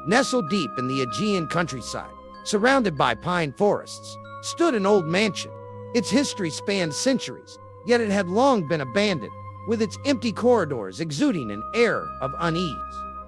Nestled deep in the Aegean countryside, surrounded by pine forests, stood an old mansion. Its history spanned centuries, yet it had long been abandoned, with its empty corridors exuding an air of unease.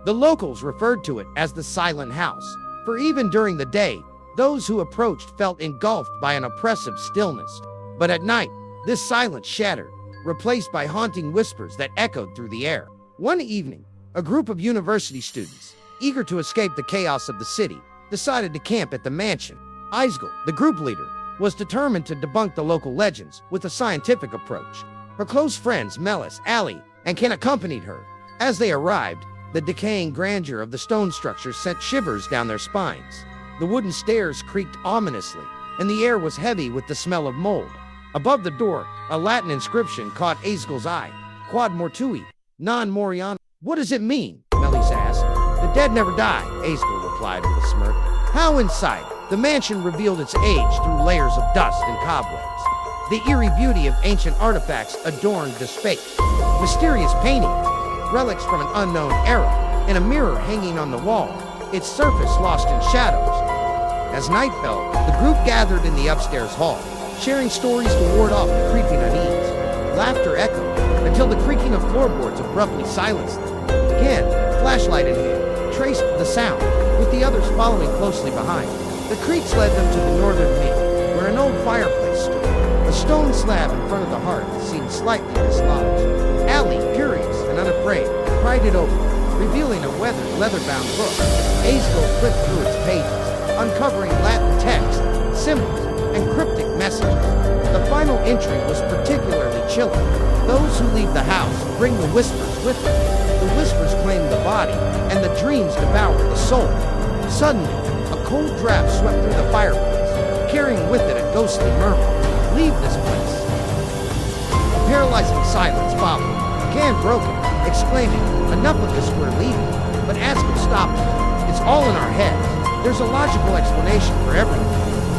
The locals referred to it as the Silent House, for even during the day, those who approached felt engulfed by an oppressive stillness. But at night, this silence shattered, replaced by haunting whispers that echoed through the air. One evening, a group of university students, eager to escape the chaos of the city, decided to camp at the mansion. Isgel, the group leader, was determined to debunk the local legends with a scientific approach. Her close friends Melis, Ali, and Ken accompanied her. As they arrived, the decaying grandeur of the stone structure sent shivers down their spines. The wooden stairs creaked ominously, and the air was heavy with the smell of mold. Above the door, a Latin inscription caught Isgel's eye. Quod mortui, non moriam. What does it mean? Melis asked. The dead never die, Isgel replied with a smirk. How inside? The mansion revealed its age through layers of dust and cobwebs. The eerie beauty of ancient artifacts adorned the space. Mysterious paintings, relics from an unknown era, and a mirror hanging on the wall, its surface lost in shadows. As night fell, the group gathered in the upstairs hall, sharing stories to ward off the creeping unease. Laughter echoed, until the creaking of floorboards abruptly silenced them. Ken, flashlight in hand, traced the sound, with the others following closely behind. The creaks led them to the northern wing, where an old fireplace stood. A stone slab in front of the hearth seemed slightly dislodged. Ali, curious and unafraid, pried it open, revealing a weathered, leather-bound book. Isgel flipped through its pages, uncovering Latin text, symbols, and cryptic messages. The final entry was particularly chilling. Those who leave the house bring the whispers with them. The whispers claim the body, and the dreams devour the soul. Suddenly, a cold draft swept through the fireplace, carrying with it a ghostly murmur. Leave this place. A paralyzing silence followed. Can broke it, exclaiming, enough of this, we're leaving. But Askel stopped him. It's all in our heads. There's a logical explanation for everything.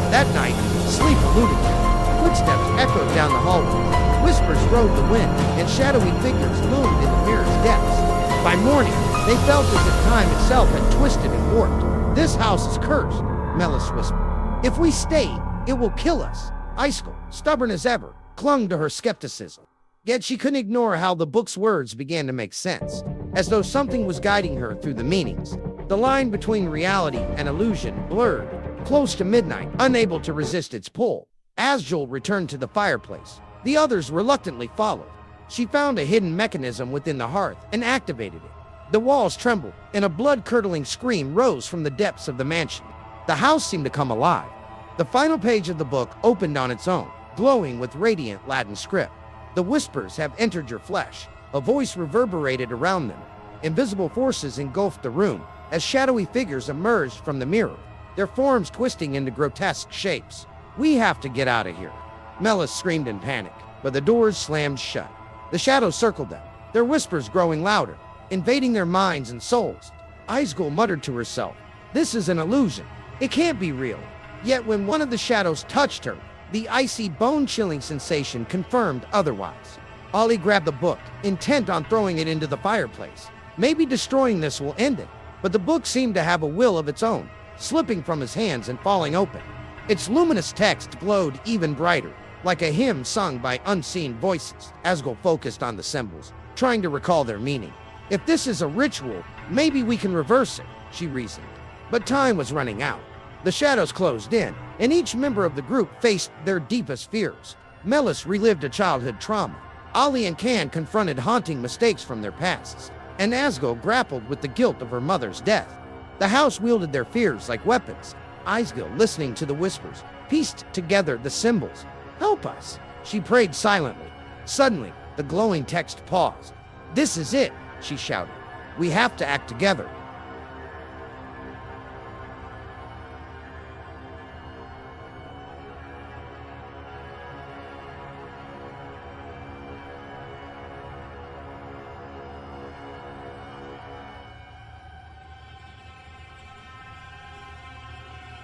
That night, sleep eluded them. Footsteps echoed down the hallway. Whispers rode the wind, and shadowy figures loomed in the mirror's depths. By morning, they felt as if time itself had twisted and warped. This house is cursed, Melis whispered. If we stay, it will kill us. Iskel, stubborn as ever, clung to her skepticism. Yet she couldn't ignore how the book's words began to make sense, as though something was guiding her through the meanings. The line between reality and illusion blurred. Close to midnight, unable to resist its pull, Asgel returned to the fireplace. The others reluctantly followed. She found a hidden mechanism within the hearth and activated it. The walls trembled, and a blood-curdling scream rose from the depths of the mansion. The house seemed to come alive. The final page of the book opened on its own, glowing with radiant Latin script. The whispers have entered your flesh. A voice reverberated around them. Invisible forces engulfed the room as shadowy figures emerged from the mirror, their forms twisting into grotesque shapes. We have to get out of here. Melis screamed in panic, but the doors slammed shut. The shadows circled them, their whispers growing louder, invading their minds and souls. Isgel muttered to herself, this is an illusion. It can't be real. Yet when one of the shadows touched her, the icy, bone-chilling sensation confirmed otherwise. Ali grabbed the book, intent on throwing it into the fireplace. Maybe destroying this will end it. But the book seemed to have a will of its own, slipping from his hands and falling open. Its luminous text glowed even brighter, like a hymn sung by unseen voices. Asgel focused on the symbols, trying to recall their meaning. If this is a ritual, maybe we can reverse it, she reasoned. But time was running out. The shadows closed in, and each member of the group faced their deepest fears. Melis relived a childhood trauma. Ali and Can confronted haunting mistakes from their pasts, and Asgel grappled with the guilt of her mother's death. The house wielded their fears like weapons. Isgel, listening to the whispers, pieced together the symbols. Help us, she prayed silently. Suddenly, the glowing text paused. This is it, she shouted. We have to act together.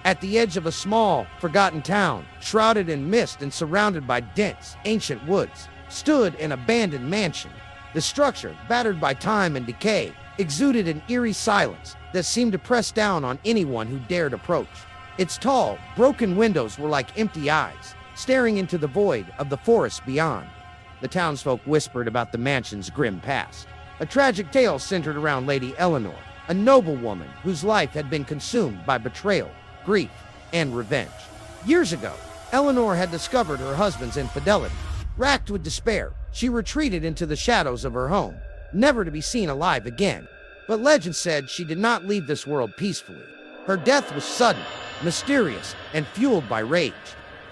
At the edge of a small, forgotten town, shrouded in mist and surrounded by dense, ancient woods, stood an abandoned mansion. The structure, battered by time and decay, exuded an eerie silence that seemed to press down on anyone who dared approach. Its tall, broken windows were like empty eyes, staring into the void of the forest beyond. The townsfolk whispered about the mansion's grim past. A tragic tale centered around Lady Eleanor, a noble woman whose life had been consumed by betrayal, grief, and revenge. Years ago, Eleanor had discovered her husband's infidelity. Racked with despair, she retreated into the shadows of her home, never to be seen alive again. But legend said she did not leave this world peacefully. Her death was sudden, mysterious, and fueled by rage.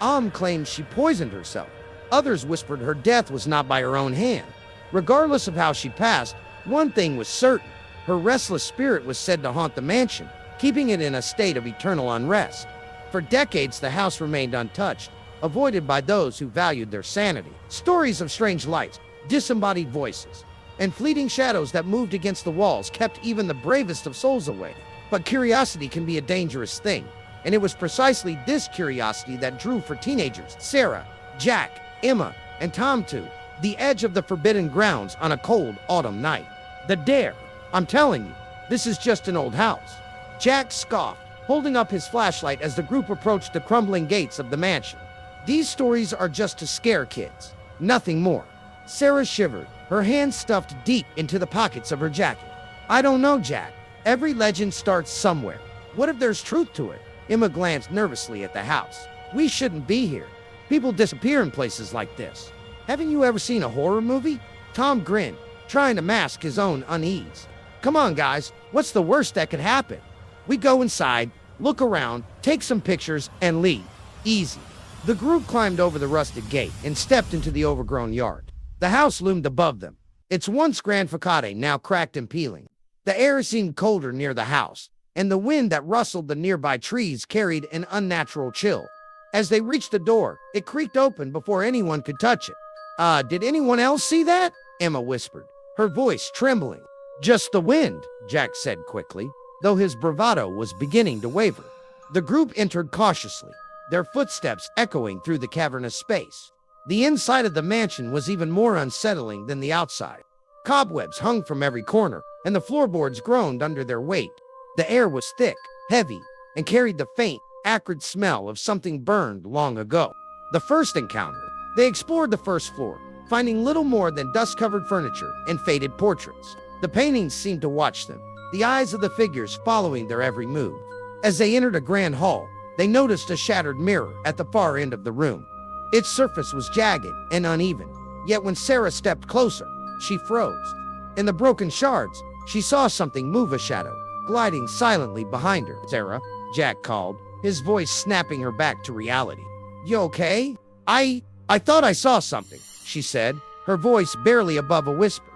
Some claimed she poisoned herself. Others whispered her death was not by her own hand. Regardless of how she passed, one thing was certain. Her restless spirit was said to haunt the mansion, keeping it in a state of eternal unrest. For decades, the house remained untouched, avoided by those who valued their sanity. Stories of strange lights, disembodied voices, and fleeting shadows that moved against the walls kept even the bravest of souls away. But curiosity can be a dangerous thing, and it was precisely this curiosity that drew for teenagers Sarah, Jack, Emma, and Tom to the edge of the forbidden grounds on a cold autumn night. The dare. I'm telling you, this is just an old house. Jack scoffed, holding up his flashlight as the group approached the crumbling gates of the mansion. These stories are just to scare kids, nothing more. Sarah shivered, her hands stuffed deep into the pockets of her jacket. I don't know, Jack. Every legend starts somewhere. What if there's truth to it? Emma glanced nervously at the house. We shouldn't be here. People disappear in places like this. Haven't you ever seen a horror movie? Tom grinned, trying to mask his own unease. Come on, guys. What's the worst that could happen? We go inside, look around, take some pictures, and leave. Easy. The group climbed over the rusted gate and stepped into the overgrown yard. The house loomed above them, its once grand facade now cracked and peeling. The air seemed colder near the house, and the wind that rustled the nearby trees carried an unnatural chill. As they reached the door, it creaked open before anyone could touch it. Did anyone else see that? Emma whispered, her voice trembling. Just the wind, Jack said quickly, though his bravado was beginning to waver. The group entered cautiously, their footsteps echoing through the cavernous space. The inside of the mansion was even more unsettling than the outside. Cobwebs hung from every corner, and the floorboards groaned under their weight. The air was thick, heavy, and carried the faint, acrid smell of something burned long ago. The first encounter, they explored the first floor, finding little more than dust-covered furniture and faded portraits. The paintings seemed to watch them, the eyes of the figures following their every move. As they entered a grand hall, they noticed a shattered mirror at the far end of the room. Its surface was jagged and uneven, yet when Sarah stepped closer, she froze. In the broken shards, she saw something move, a shadow, gliding silently behind her. Sarah, Jack called, his voice snapping her back to reality. You okay? I thought I saw something, she said, her voice barely above a whisper.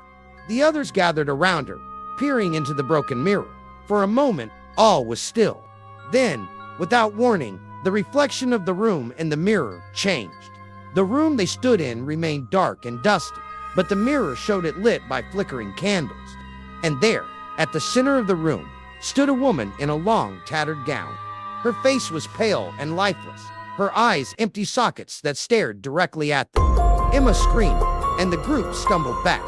The others gathered around her, peering into the broken mirror. For a moment, all was still. Then, without warning, the reflection of the room and the mirror changed. The room they stood in remained dark and dusty, but the mirror showed it lit by flickering candles. And there, at the center of the room, stood a woman in a long, tattered gown. Her face was pale and lifeless, her eyes empty sockets that stared directly at them. Emma screamed, and the group stumbled back.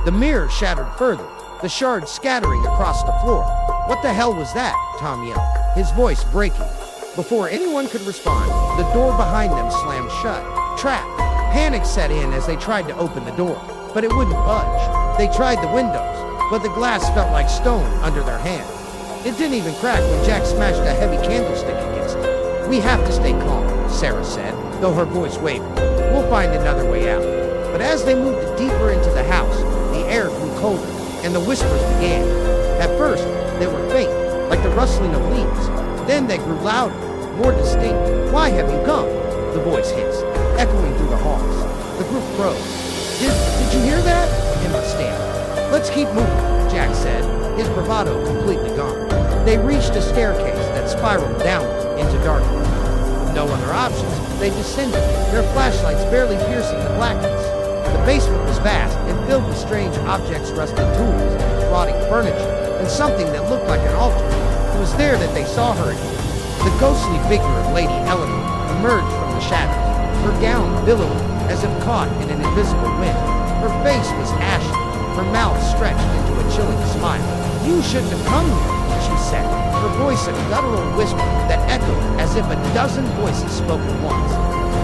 The mirror shattered further, the shards scattering across the floor. What the hell was that? Tom yelled, his voice breaking. Before anyone could respond, the door behind them slammed shut. Trapped, panic set in as they tried to open the door, but it wouldn't budge. They tried the windows, but the glass felt like stone under their hands. It didn't even crack when Jack smashed a heavy candlestick against it. We have to stay calm, Sarah said, though her voice wavered. We'll find another way out. But as they moved deeper into the house, the air grew colder, and the whispers began. At first, they were faint, like the rustling of leaves. Then they grew louder, more distinct. Why have you come? The voice hissed, echoing through the halls. The group froze. Did you hear that? Emma stammered. Let's keep moving, Jack said, his bravado completely gone. They reached a staircase that spiraled downward into darkness. With no other options, they descended, their flashlights barely piercing the blackness. The basement was vast and filled with strange objects, rusted tools, rotting furniture, and something that looked like an altar. It was there that they saw her again. The ghostly figure of Lady Eleanor emerged from the shadows, her gown billowing as if caught in an invisible wind. Her face was ashen, her mouth stretched into a chilling smile. "You shouldn't have come here," she said, her voice a guttural whisper that echoed as if a dozen voices spoke at once.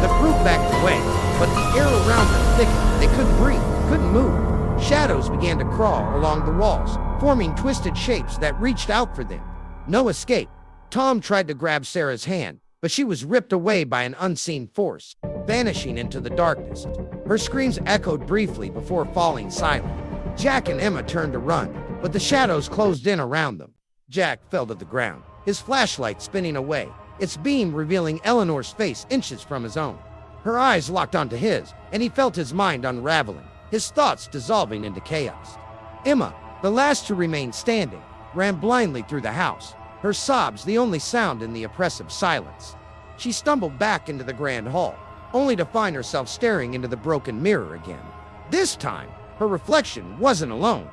The group backed away, but the air around them thickened. They couldn't breathe, couldn't move. Shadows began to crawl along the walls, forming twisted shapes that reached out for them. No escape. Tom tried to grab Sarah's hand, but she was ripped away by an unseen force, vanishing into the darkness. Her screams echoed briefly before falling silent. Jack and Emma turned to run, but the shadows closed in around them. Jack fell to the ground, his flashlight spinning away, its beam revealing Eleanor's face inches from his own. Her eyes locked onto his, and he felt his mind unraveling, his thoughts dissolving into chaos. Emma, the last to remain standing, ran blindly through the house, her sobs the only sound in the oppressive silence. She stumbled back into the grand hall, only to find herself staring into the broken mirror again. This time, her reflection wasn't alone.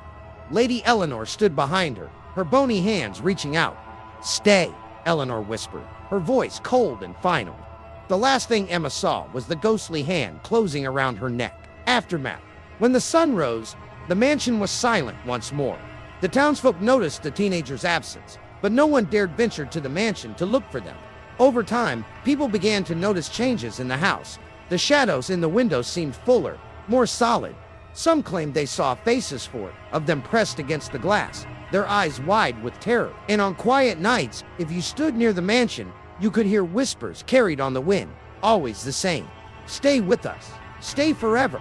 Lady Eleanor stood behind her, her bony hands reaching out. "Stay," Eleanor whispered, her voice cold and final. The last thing Emma saw was the ghostly hand closing around her neck. Aftermath. When the sun rose, the mansion was silent once more. The townsfolk noticed the teenager's absence, but no one dared venture to the mansion to look for them. Over time, people began to notice changes in the house. The shadows in the windows seemed fuller, more solid. Some claimed they saw faces of them pressed against the glass, their eyes wide with terror. And on quiet nights, if you stood near the mansion, you could hear whispers carried on the wind, always the same. "Stay with us. Stay forever."